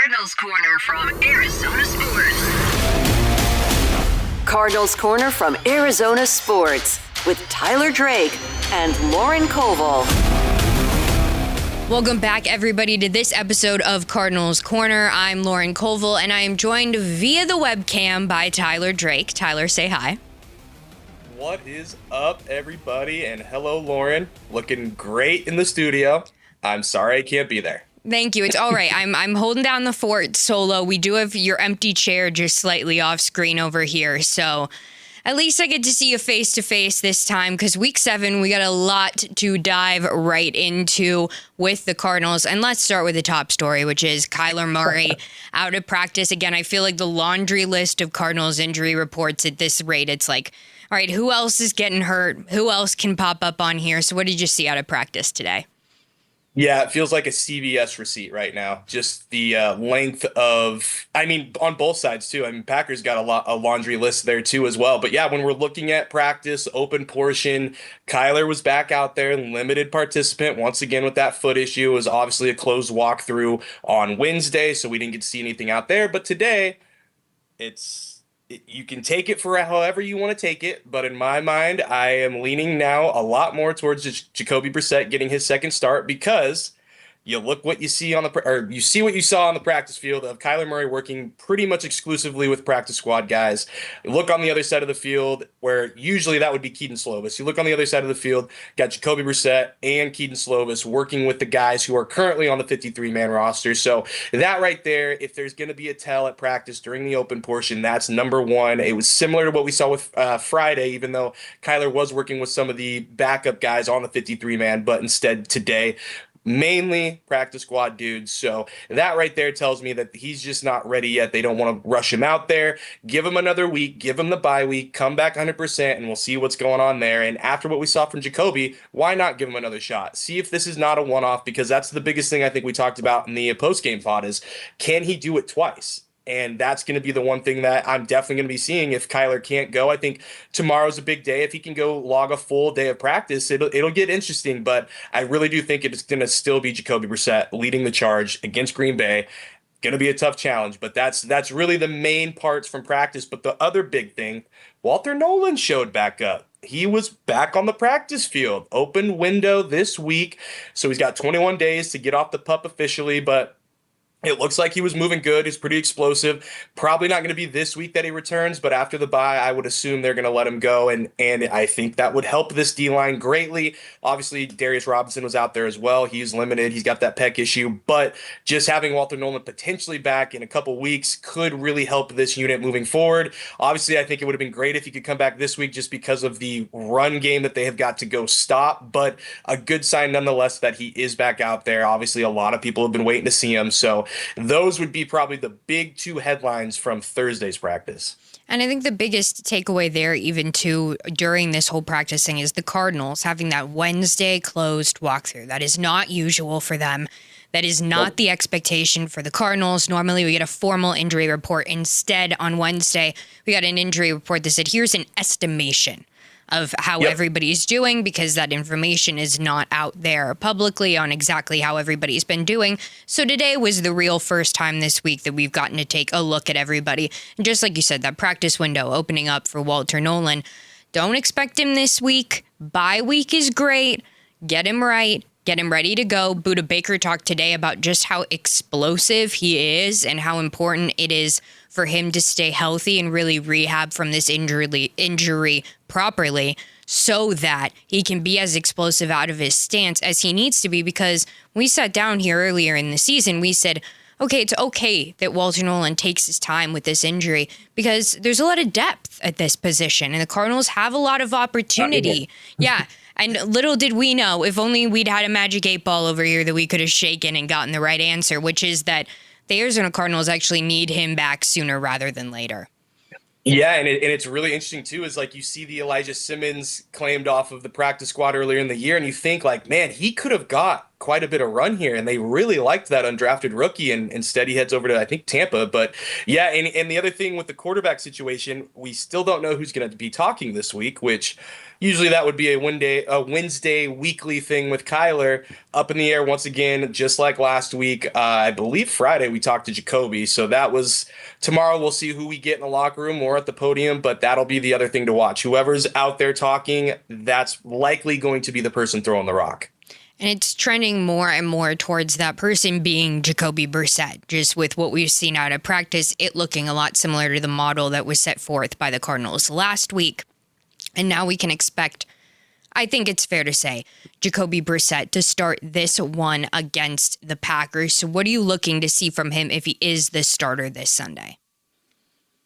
Cardinals Corner from Arizona Sports. Cardinals Corner from Arizona Sports with Tyler Drake and Lauren Koval. Welcome back, everybody, to this episode of Cardinals Corner. I'm Lauren Koval, and I am joined via the webcam by Tyler Drake. Tyler, say hi. What is up, everybody? And hello, Lauren. Looking great in the studio. I'm sorry I can't be there. Thank you. It's all right. I'm holding down the fort solo. We do have your empty chair just slightly off screen over here. So at least I get to see you face to face this time, because week 7, we got a lot to dive right into with the Cardinals. And let's start with the top story, which is Kyler Murray out of practice. Again, I feel like the laundry list of Cardinals injury reports at this rate, it's like, all right, who else is getting hurt? Who else can pop up on here? So what did you see out of practice today? Yeah, it feels like a CVS receipt right now. Just the length of, on both sides too. Packers got a laundry list there too as well. But yeah, when we're looking at practice, open portion, Kyler was back out there, limited participant once again with that foot issue. It was obviously a closed walkthrough on Wednesday, so we didn't get to see anything out there. But today, you can take it for however you want to take it, but in my mind, I am leaning now a lot more towards Jacoby Brissett getting his second start, because you look what you see you see what you saw on the practice field of Kyler Murray working pretty much exclusively with practice squad guys. You look on the other side of the field, where usually that would be Keaton Slovis. You look on the other side of the field, got Jacoby Brissett and Keaton Slovis working with the guys who are currently on the 53-man roster. So that right there, if there's going to be a tell at practice during the open portion, that's number one. It was similar to what we saw with Friday, even though Kyler was working with some of the backup guys on the 53-man, but instead today, mainly practice squad dudes. So that right there tells me that he's just not ready yet. They don't want to rush him out there. Give him another week. Give him the bye week. Come back 100%, and we'll see what's going on there. And after what we saw from Jacoby, why not give him another shot? See if this is not a one-off, because that's the biggest thing I think we talked about in the post-game pod is, can he do it twice? And that's going to be the one thing that I'm definitely going to be seeing if Kyler can't go. I think tomorrow's a big day. If he can go log a full day of practice, it'll get interesting. But I really do think it's going to still be Jacoby Brissett leading the charge against Green Bay. Going to be a tough challenge, but that's really the main parts from practice. But the other big thing, Walter Nolan showed back up. He was back on the practice field. Open window this week. So he's got 21 days to get off the pup officially, but it looks like he was moving good. He's pretty explosive. Probably not going to be this week that he returns, but after the bye, I would assume they're going to let him go, and I think that would help this D-line greatly. Obviously, Darius Robinson was out there as well. He's limited. He's got that pec issue, but just having Walter Nolan potentially back in a couple weeks could really help this unit moving forward. Obviously, I think it would have been great if he could come back this week just because of the run game that they have got to go stop, but a good sign nonetheless that he is back out there. Obviously, a lot of people have been waiting to see him, so those would be probably the big two headlines from Thursday's practice. And I think the biggest takeaway there, even too, during this whole practicing, is the Cardinals having that Wednesday closed walkthrough. That is not usual for them. That is not the expectation for the Cardinals. Normally, we get a formal injury report. Instead, on Wednesday, we got an injury report that said, here's an estimation of how everybody's doing, because that information is not out there publicly on exactly how everybody's been doing. So today was the real first time this week that we've gotten to take a look at everybody. And just like you said, that practice window opening up for Walter Nolan. Don't expect him this week. Bye week is great. Get him right. Get him ready to go. Budda Baker talked today about just how explosive he is and how important it is for him to stay healthy and really rehab from this injury properly, so that he can be as explosive out of his stance as he needs to be. Because we sat down here earlier in the season, we said, okay, it's okay that Walter Nolan takes his time with this injury, because there's a lot of depth at this position and the Cardinals have a lot of opportunity. Yeah. And little did we know, if only we'd had a magic 8-ball over here that we could have shaken and gotten the right answer, which is that the Arizona Cardinals actually need him back sooner rather than later. Yeah, and it's really interesting, too, is like you see the Elijah Simmons claimed off of the practice squad earlier in the year, and you think, like, man, he could have got quite a bit of run here, and they really liked that undrafted rookie, and instead he heads over to, I think, Tampa. But yeah, and the other thing with the quarterback situation, we still don't know who's going to be talking this week, which usually that would be a Wednesday weekly thing with Kyler. Up in the air once again, just like last week. I believe Friday we talked to Jacoby, so that was tomorrow. We'll see who we get in the locker room or at the podium, but that'll be the other thing to watch. Whoever's out there talking, that's likely going to be the person throwing the rock. And it's trending more and more towards that person being Jacoby Brissett. Just with what we've seen out of practice, it looking a lot similar to the model that was set forth by the Cardinals last week. And now we can expect, I think it's fair to say, Jacoby Brissett to start this one against the Packers. So what are you looking to see from him if he is the starter this Sunday?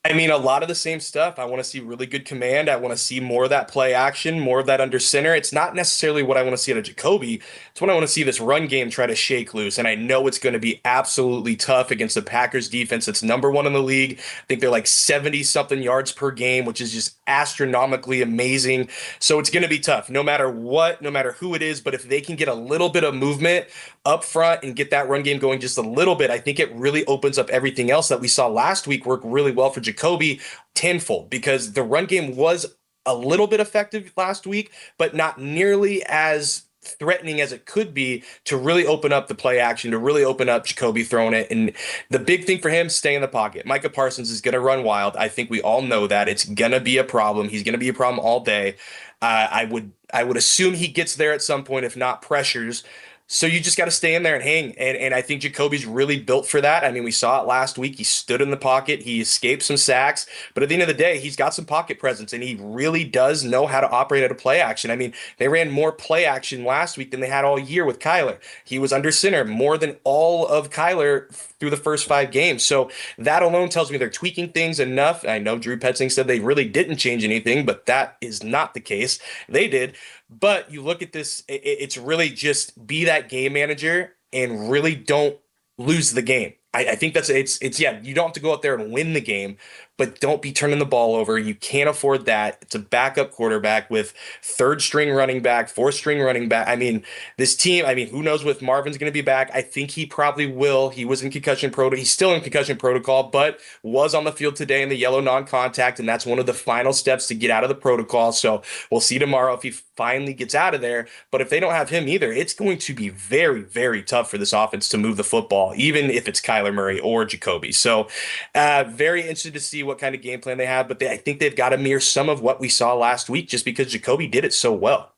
I mean, a lot of the same stuff. I want to see really good command. I want to see more of that play action, more of that under center. It's not necessarily what I want to see out of Jacoby. It's what I want to see this run game try to shake loose. And I know it's going to be absolutely tough against the Packers defense. It's number one in the league. I think they're like 70-something yards per game, which is just astronomically amazing. So it's going to be tough no matter what, no matter who it is. But if they can get a little bit of movement up front and get that run game going just a little bit, I think it really opens up everything else that we saw last week work really well for Jacoby tenfold, because the run game was a little bit effective last week, but not nearly as threatening as it could be to really open up the play action, to really open up Jacoby throwing it. And the big thing for him, stay in the pocket. Micah Parsons is going to run wild. I think we all know that. It's going to be a problem. He's going to be a problem all day. I would assume he gets there at some point, if not pressures. So you just got to stay in there and hang. And I think Jacoby's really built for that. I mean, we saw it last week. He stood in the pocket. He escaped some sacks. But at the end of the day, he's got some pocket presence, and he really does know how to operate at a play action. I mean, they ran more play action last week than they had all year with Kyler. He was under center more than all of Kyler through the first 5 games. So that alone tells me they're tweaking things enough. I know Drew Petzing said they really didn't change anything, but that is not the case. They did. But you look at this, it's really just be that game manager and really don't lose the game. I think it's you don't have to go out there and win the game, but don't be turning the ball over. You can't afford that. It's a backup quarterback with 3rd string running back, 4th string running back. I mean, this team, who knows if Marvin's going to be back. I think he probably will. He was in concussion protocol. He's still in concussion protocol, but was on the field today in the yellow non-contact, and that's one of the final steps to get out of the protocol. So we'll see tomorrow if he finally gets out of there. But if they don't have him either, it's going to be very, very tough for this offense to move the football, even if it's Kyler Murray or Jacoby. So very interested to see what kind of game plan they have, but I think they've got to mirror some of what we saw last week just because Jacoby did it so well.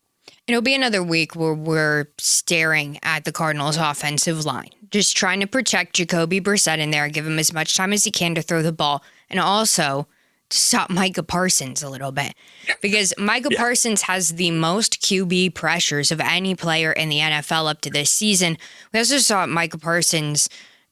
It'll be another week where we're staring at the Cardinals' offensive line, just trying to protect Jacoby Brissett in there, give him as much time as he can to throw the ball, and also to stop Micah Parsons a little bit. Because Micah Parsons has the most QB pressures of any player in the NFL up to this season. We also saw Micah Parsons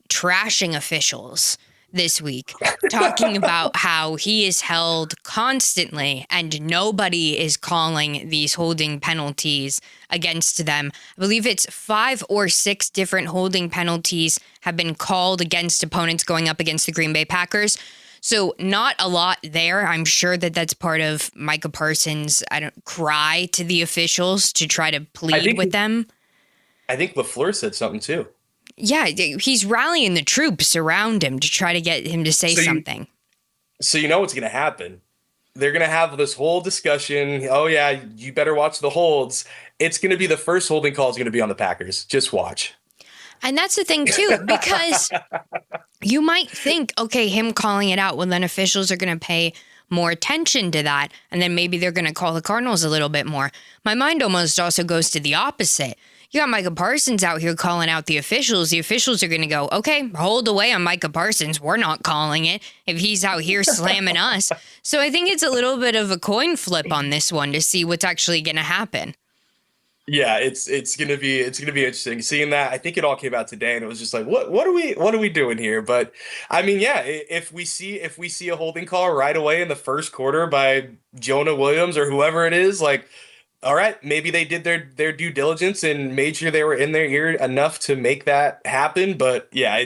trashing officials this week, talking about how he is held constantly and nobody is calling these holding penalties against them. I believe it's 5 or 6 different holding penalties have been called against opponents going up against the Green Bay Packers. So not a lot there. I'm sure that that's part of Micah Parsons' cry to the officials to try to plead with them. I think LaFleur said something too. Yeah, he's rallying the troops around him to try to get him to say something. So you know what's going to happen. They're going to have this whole discussion. Oh, yeah, you better watch the holds. It's going to be the first holding call is going to be on the Packers. Just watch. And that's the thing, too, because you might think, okay, him calling it out, well, then officials are going to pay more attention to that, and then maybe they're going to call the Cardinals a little bit more. My mind almost also goes to the opposite. You got Micah Parsons out here calling out the officials. The officials are going to go, okay, hold away on Micah Parsons. We're not calling it if he's out here slamming us. So I think it's a little bit of a coin flip on this one to see what's actually going to happen. Yeah, it's gonna be interesting seeing that. I think it all came out today, and it was just like, what are we doing here? But I mean, yeah, if we see a holding call right away in the first quarter by Jonah Williams or whoever it is, like, all right, maybe they did their due diligence and made sure they were in their ear enough to make that happen. But yeah,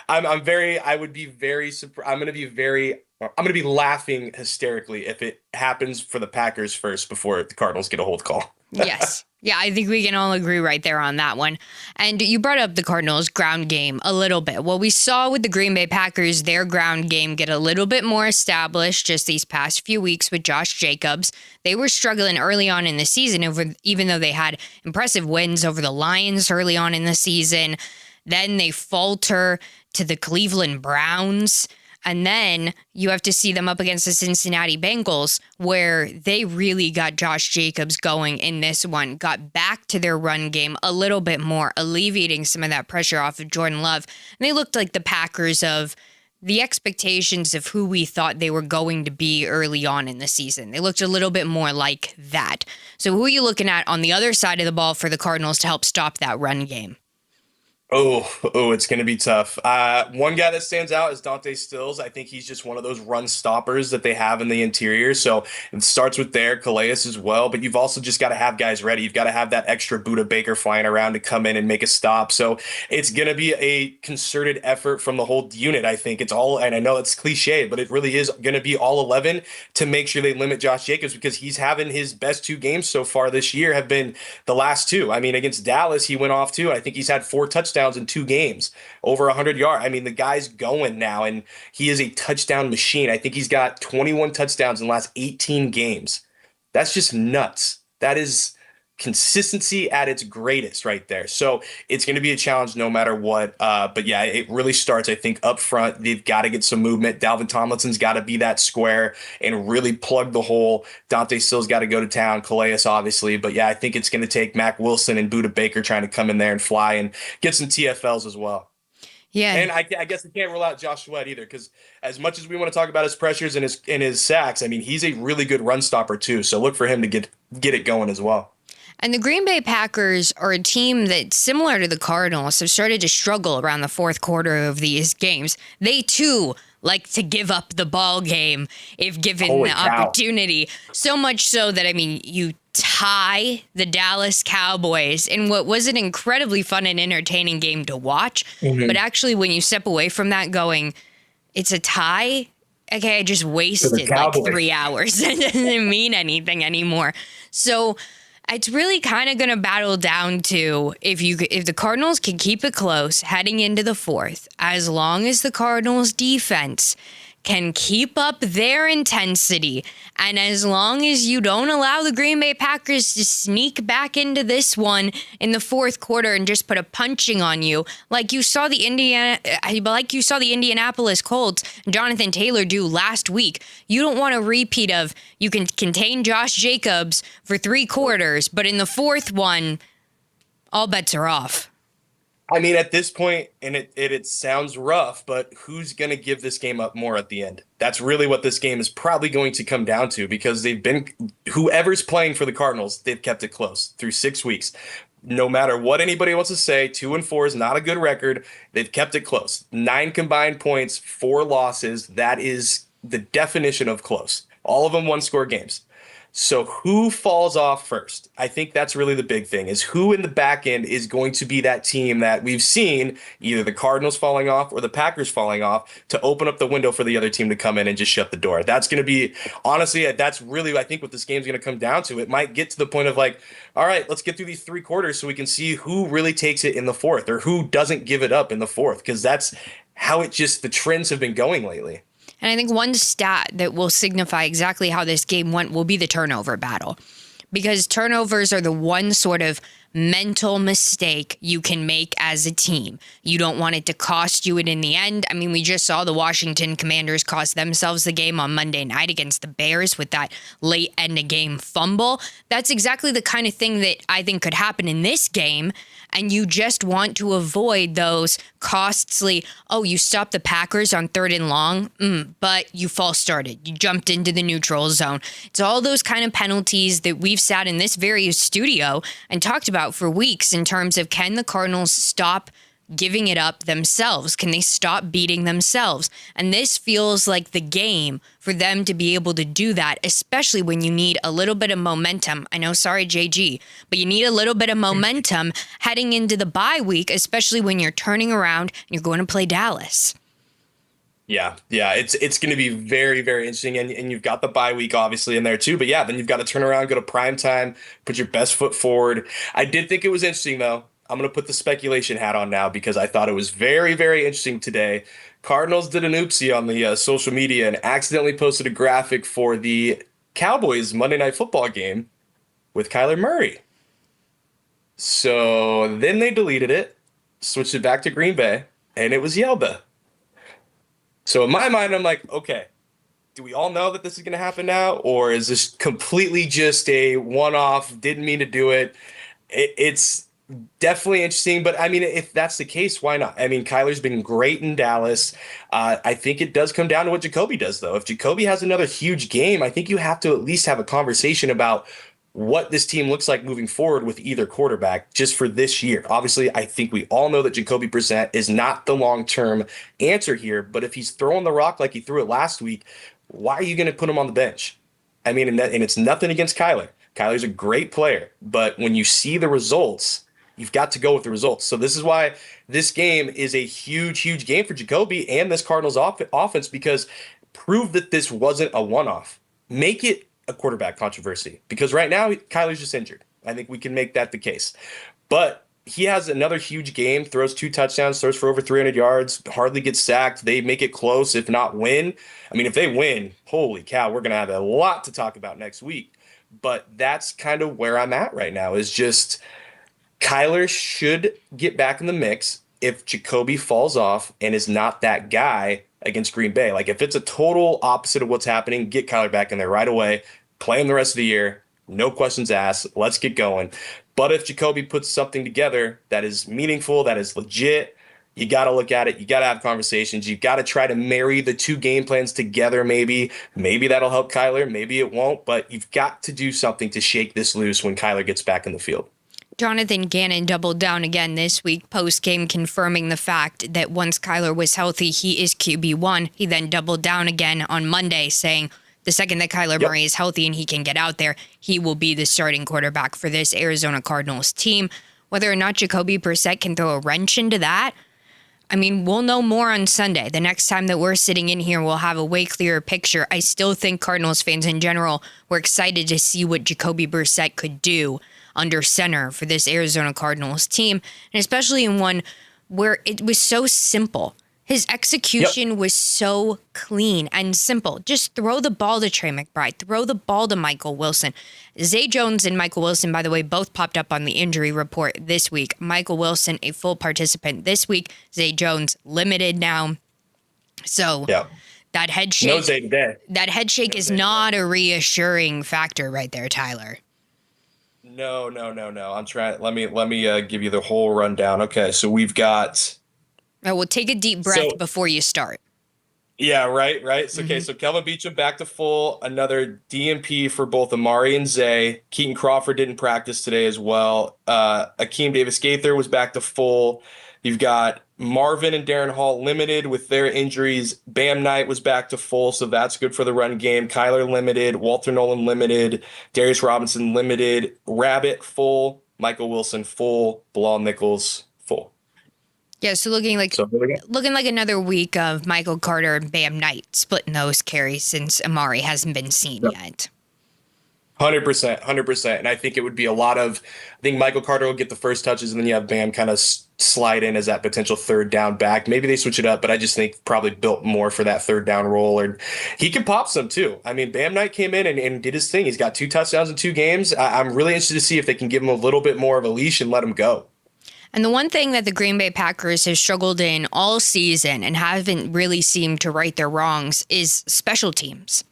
I'm going to be laughing hysterically if it happens for the Packers first before the Cardinals get a hold call. Yes. Yeah, I think we can all agree right there on that one. And you brought up the Cardinals' ground game a little bit. Well, we saw with the Green Bay Packers, their ground game get a little bit more established just these past few weeks with Josh Jacobs. They were struggling early on in the season, even though they had impressive wins over the Lions early on in the season. Then they falter to the Cleveland Browns. And then you have to see them up against the Cincinnati Bengals, where they really got Josh Jacobs going in this one, got back to their run game a little bit more, alleviating some of that pressure off of Jordan Love. And they looked like the Packers of the expectations of who we thought they were going to be early on in the season. They looked a little bit more like that. So who are you looking at on the other side of the ball for the Cardinals to help stop that run game? Oh, it's going to be tough. One guy that stands out is Dante Stills. I think he's just one of those run stoppers that they have in the interior. So it starts with there, Calais as well. But you've also just got to have guys ready. You've got to have that extra Buda Baker flying around to come in and make a stop. So it's going to be a concerted effort from the whole unit. I think it's all, and I know it's cliche, but it really is going to be all 11 to make sure they limit Josh Jacobs, because he's having his best 2 games so far this year have been the last 2. I mean, against Dallas, he went off too. I think he's had 4 touchdowns in 2 games, over 100 yards. I mean, the guy's going now, and he is a touchdown machine. I think he's got 21 touchdowns in the last 18 games. That's just nuts. That is consistency at its greatest right there. So it's going to be a challenge no matter what. But yeah, it really starts, I think, up front. They've got to get some movement. Dalvin Tomlinson's got to be that square and really plug the hole. Dante Still's got to go to town. Calais, obviously. But yeah, I think it's going to take Mac Wilson and Buda Baker trying to come in there and fly and get some TFLs as well. Yeah. And I guess we can't rule out Josh Sweat either, because as much as we want to talk about his pressures and his sacks, I mean, he's a really good run stopper too. So look for him to get it going as well. And the Green Bay Packers are a team that, similar to the Cardinals, have started to struggle around the fourth quarter of these games. They, too, like to give up the ball game if given the opportunity. So much so that, I mean, you tie the Dallas Cowboys in what was an incredibly fun and entertaining game to watch. Mm-hmm. But actually, when you step away from that going, it's a tie. Okay, I just wasted like 3 hours. It doesn't mean anything anymore. So it's really kind of going to battle down to if the Cardinals can keep it close heading into the fourth, as long as the Cardinals defense can keep up their intensity, and as long as you don't allow the Green Bay Packers to sneak back into this one in the fourth quarter and just put a punching on you, like you saw the Indianapolis Colts, Jonathan Taylor do last week. You don't want a repeat of, you can contain Josh Jacobs for 3 quarters, but in the fourth one, all bets are off. I mean, at this point, and it sounds rough, but who's going to give this game up more at the end? That's really what this game is probably going to come down to, because whoever's playing for the Cardinals, they've kept it close through 6 weeks. No matter what anybody wants to say, 2-4 is not a good record. They've kept it close. 9 combined points, 4 losses. That is the definition of close. All of them 1-score games. So who falls off first? I think that's really the big thing, is who in the back end is going to be that team that we've seen, either the Cardinals falling off or the Packers falling off, to open up the window for the other team to come in and just shut the door. That's going to be, honestly, that's really, I think, what this game's going to come down to. It might get to the point of like, all right, let's get through these 3 quarters so we can see who really takes it in the fourth, or who doesn't give it up in the fourth, because that's how the trends have been going lately. And I think one stat that will signify exactly how this game went will be the turnover battle, because turnovers are the one sort of mental mistake you can make as a team. You don't want it to cost you it in the end. I mean, we just saw the Washington Commanders cost themselves the game on Monday night against the Bears with that late end of game fumble. That's exactly the kind of thing that I think could happen in this game. And you just want to avoid those costly, you stopped the Packers on 3rd and long, but you false started. You jumped into the neutral zone. It's all those kind of penalties that we've sat in this very studio and talked about for weeks in terms of, can the Cardinals stop giving it up themselves? Can they stop beating themselves? And this feels like the game for them to be able to do that, especially when you need a little bit of momentum. I know, sorry, JG, but you need a little bit of momentum heading into the bye week, especially when you're turning around and you're going to play Dallas. Yeah, it's going to be very, very interesting, and you've got the bye week obviously in there too. But yeah, then you've got to turn around, go to prime time, put your best foot forward. I did think it was interesting though. I'm going to put the speculation hat on now because I thought it was very, very interesting today. Cardinals did an oopsie on the social media and accidentally posted a graphic for the Cowboys Monday Night Football game with Kyler Murray. So then they deleted it, switched it back to Green Bay, and it was Yelba. So in my mind, I'm like, okay, do we all know that this is going to happen now? Or is this completely just a one-off, didn't mean to do it? It's definitely interesting. But I mean, if that's the case, why not? I mean, Kyler's been great in Dallas. I think it does come down to what Jacoby does, though. If Jacoby has another huge game, I think you have to at least have a conversation about what this team looks like moving forward with either quarterback just for this year. Obviously, I think we all know that Jacoby Brissett is not the long-term answer here, but if he's throwing the rock like he threw it last week, why are you going to put him on the bench? I mean, and it's nothing against Kyler. Kyler's a great player, but when you see the results, you've got to go with the results. So this is why this game is a huge, huge game for Jacoby and this Cardinals offense, because prove that this wasn't a one-off. Make it a quarterback controversy, because right now Kyler's just injured. I think we can make that the case. But he has another huge game, throws 2 touchdowns, throws for over 300 yards, hardly gets sacked. They make it close, if not win. I mean, if they win, holy cow, we're going to have a lot to talk about next week. But that's kind of where I'm at right now, is just Kyler should get back in the mix if Jacoby falls off and is not that guy against Green Bay. Like, if it's a total opposite of what's happening, get Kyler back in there right away, play him the rest of the year, no questions asked, let's get going. But if Jacoby puts something together that is meaningful, that is legit, you got to look at it. You got to have conversations. You got to try to marry the 2 game plans together. Maybe that'll help Kyler. Maybe it won't, but you've got to do something to shake this loose when Kyler gets back in the field. Jonathan Gannon doubled down again this week, post-game, confirming the fact that once Kyler was healthy, he is QB1. He then doubled down again on Monday, saying the second that Kyler Murray is healthy and he can get out there, he will be the starting quarterback for this Arizona Cardinals team. Whether or not Jacoby Brissett can throw a wrench into that, I mean, we'll know more on Sunday. The next time that we're sitting in here, we'll have a way clearer picture. I still think Cardinals fans in general were excited to see what Jacoby Brissett could do under center for this Arizona Cardinals team, and especially in one where it was so simple. His execution was so clean and simple. Just throw the ball to Trey McBride. Throw the ball to Michael Wilson. Zay Jones and Michael Wilson, by the way, both popped up on the injury report this week. Michael Wilson, a full participant this week. Zay Jones, limited now. So that head shake, No Zay today. That head shake is not a reassuring factor right there, Tyler. No. I'm trying. Let me give you the whole rundown. Okay, so we've got. Oh, well, take a deep breath before you start. Yeah, right. So, okay, so Kelvin Beachum back to full. Another DNP for both Amari and Zay. Keaton Crawford didn't practice today as well. Akeem Davis-Gaither was back to full. You've got Marvin and Darren Hall limited with their injuries. Bam Knight was back to full, so that's good for the run game. Kyler limited. Walter Nolan limited. Darius Robinson limited. Rabbit full. Michael Wilson full. Bilal Nichols full. Yeah, so looking like another week of Michael Carter and Bam Knight splitting those carries since Amari hasn't been seen yet. 100%. And I think it would be I think Michael Carter will get the first touches, and then you have Bam kind of slide in as that potential third down back. Maybe they switch it up, but I just think probably built more for that third down role. Or he can pop some too. I mean, Bam Knight came in and did his thing. He's got 2 touchdowns in 2 games. I'm really interested to see if they can give him a little bit more of a leash and let him go. And the one thing that the Green Bay Packers have struggled in all season and haven't really seemed to right their wrongs is special teams.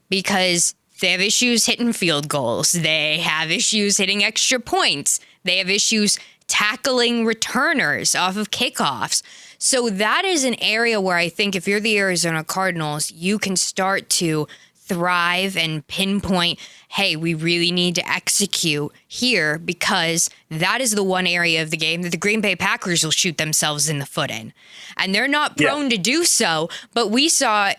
Because they have issues hitting field goals. They have issues hitting extra points. They have issues tackling returners off of kickoffs. So that is an area where I think if you're the Arizona Cardinals, you can start to thrive and pinpoint, hey, we really need to execute here, because that is the one area of the game that the Green Bay Packers will shoot themselves in the foot in. And they're not prone to do so, but we saw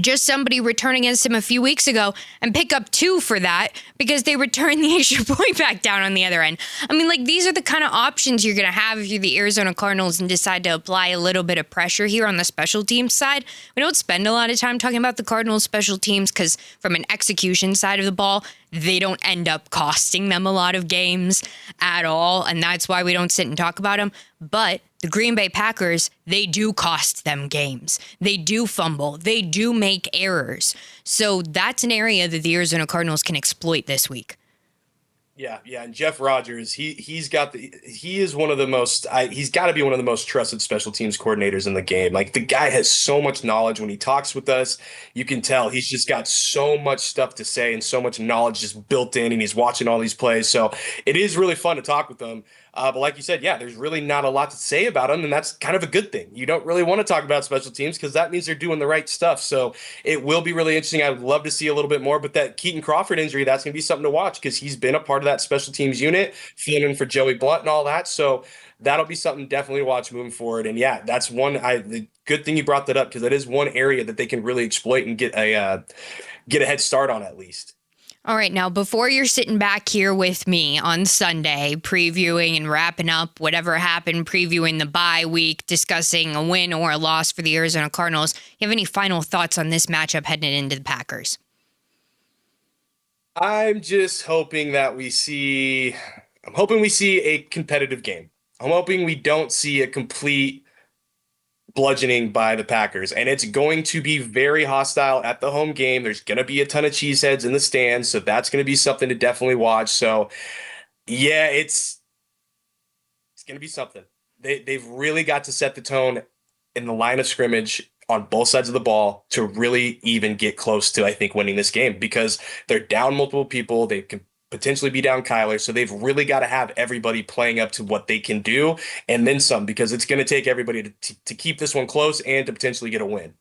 just somebody return against him a few weeks ago and pick up 2 for that because they returned the extra point back down on the other end. I mean, like, these are the kind of options you're going to have if you're the Arizona Cardinals and decide to apply a little bit of pressure here on the special teams side. We don't spend a lot of time talking about the Cardinals special teams because from an execution side of the ball, they don't end up costing them a lot of games at all. And that's why we don't sit and talk about them. But the Green Bay Packers, they do cost them games. They do fumble. They do make errors. So that's an area that the Arizona Cardinals can exploit this week. Yeah, and Jeff Rodgers, he's got he's got to be one of the most trusted special teams coordinators in the game. Like, the guy has so much knowledge when he talks with us. You can tell he's just got so much stuff to say and so much knowledge just built in, and he's watching all these plays. So it is really fun to talk with him. But like you said, yeah, there's really not a lot to say about them, and that's kind of a good thing. You don't really want to talk about special teams because that means they're doing the right stuff. So it will be really interesting. I would love to see a little bit more, but that Keaton Crawford injury, that's going to be something to watch because he's been a part of that special teams unit, filling in for Joey Blunt and all that. So that'll be something definitely to watch moving forward. And yeah, that's the good thing you brought that up because that is one area that they can really exploit and get a head start on at least. All right, now, before you're sitting back here with me on Sunday, previewing and wrapping up whatever happened, previewing the bye week, discussing a win or a loss for the Arizona Cardinals, you have any final thoughts on this matchup heading into the Packers? I'm just hoping that we see a competitive game. I'm hoping we don't see a complete bludgeoning by the Packers, and it's going to be very hostile at the home game. There's going to be a ton of cheeseheads in the stands, so that's going to be something to definitely watch. So yeah, it's going to be something. They've really got to set the tone in the line of scrimmage on both sides of the ball to really even get close to, I think, winning this game because they're down multiple people. They can potentially be down Kyler. So they've really got to have everybody playing up to what they can do and then some, because it's going to take everybody to keep this one close and to potentially get a win.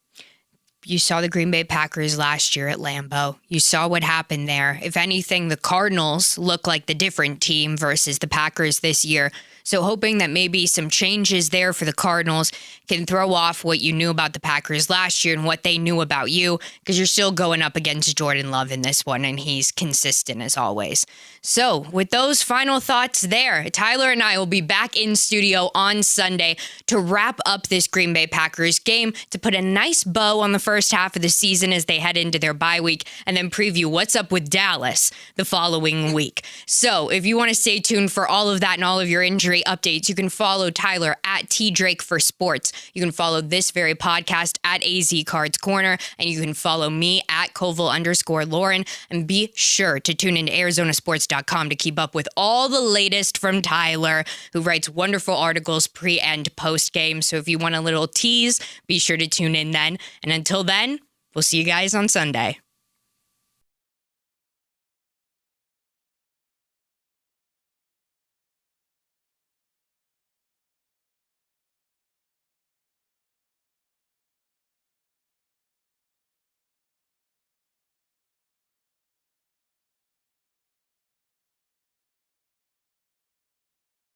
You saw the Green Bay Packers last year at Lambeau. You saw what happened there. If anything, the Cardinals look like the different team versus the Packers this year. So hoping that maybe some changes there for the Cardinals can throw off what you knew about the Packers last year and what they knew about you, because you're still going up against Jordan Love in this one, and he's consistent as always. So with those final thoughts there, Tyler and I will be back in studio on Sunday to wrap up this Green Bay Packers game, to put a nice bow on the first half of the season as they head into their bye week, and then preview what's up with Dallas the following week. So if you want to stay tuned for all of that and all of your injury updates, you can follow Tyler at TDrake for Sports. You can follow this very podcast at AZ Cards Corner, and you can follow me at Koval_Lauren, and be sure to tune into ArizonaSports.com to keep up with all the latest from Tyler, who writes wonderful articles pre and post game. So if you want a little tease, be sure to tune in then. And until then, we'll see you guys on Sunday.